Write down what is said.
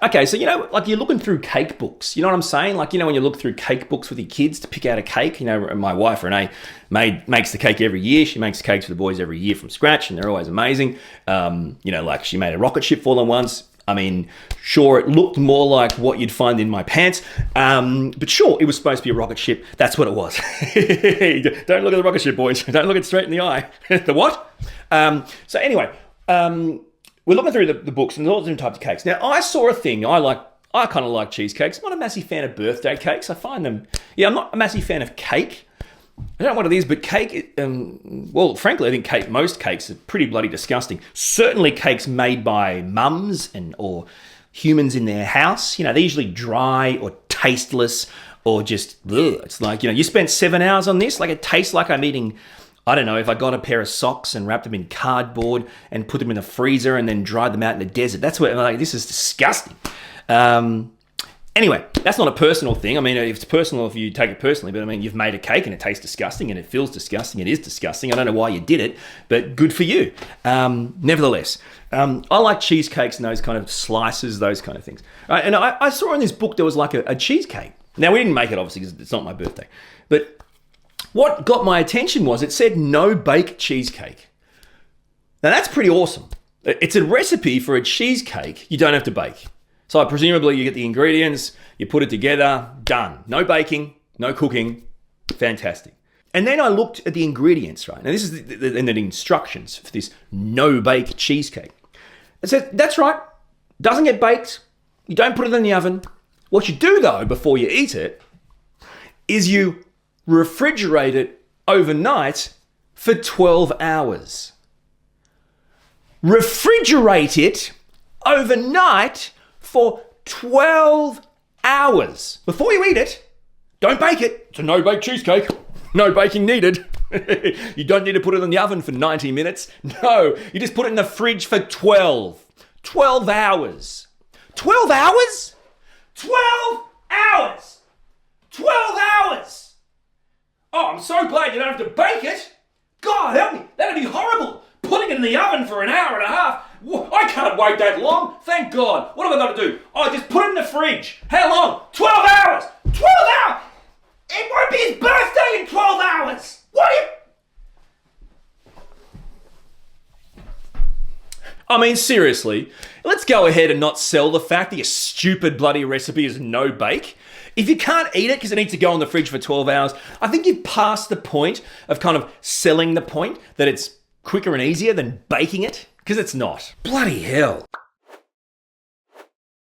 Okay, so, like you're looking through cake books. You know what I'm saying? Like, when you look through cake books with your kids to pick out a cake, my wife, Renee, makes the cake every year. She makes the cakes for the boys every year from scratch, and they're always amazing. Like she made a rocket ship for them once. I mean, sure, it looked more like what you'd find in my pants, but sure, it was supposed to be a rocket ship. That's what it was. Don't look at the rocket ship, boys. Don't look it straight in the eye. The what? So anyway, we're looking through the books and there's all different types of cakes. Now, I saw a thing. I kind of like cheesecakes. I'm not a massive fan of birthday cakes. I find them... Yeah, I'm not a massive fan of cake. I don't know what it is, but cake... frankly, I think most cakes are pretty bloody disgusting. Certainly cakes made by mums or humans in their house. They're usually dry or tasteless or just... Ugh. It's like, you spent 7 hours on this. Like, it tastes like I'm eating... I don't know, if I got a pair of socks and wrapped them in cardboard and put them in the freezer and then dried them out in the desert. That's what, this is disgusting. Anyway, that's not a personal thing. I mean, if it's personal, if you take it personally, but I mean, you've made a cake and it tastes disgusting and it feels disgusting. It is disgusting. I don't know why you did it, but good for you. Nevertheless, I like cheesecakes and those kind of slices, those kind of things. Right, and I saw in this book there was like a cheesecake. Now, we didn't make it, obviously, because it's not my birthday. But what got my attention was it said no bake cheesecake. Now that's pretty awesome. It's a recipe for a cheesecake you don't have to bake. So presumably you get the ingredients, you put it together, done. No baking, no cooking, fantastic. And then I looked at the ingredients, right? Now this is the instructions for this no bake cheesecake. It said, that's right, doesn't get baked, you don't put it in the oven. What you do though, before you eat it, is you refrigerate it overnight for 12 hours. Refrigerate it overnight for 12 hours. Before you eat it, don't bake it. It's a no-bake cheesecake. No baking needed. You don't need to put it in the oven for 90 minutes. No, you just put it in the fridge for 12 hours. 12 hours? 12 hours! 12 hours! Oh, I'm so glad you don't have to bake it. God help me, that'd be horrible. Putting it in the oven for an hour and a half. I can't wait that long. Thank God. What have I got to do? Oh, just put it in the fridge. How long? 12 hours. 12 hours. It won't be his birthday in 12 hours. I mean, seriously, let's go ahead and not sell the fact that your stupid bloody recipe is no bake. If you can't eat it because it needs to go in the fridge for 12 hours, I think you've passed the point of kind of selling the point that it's quicker and easier than baking it, because it's not. Bloody hell.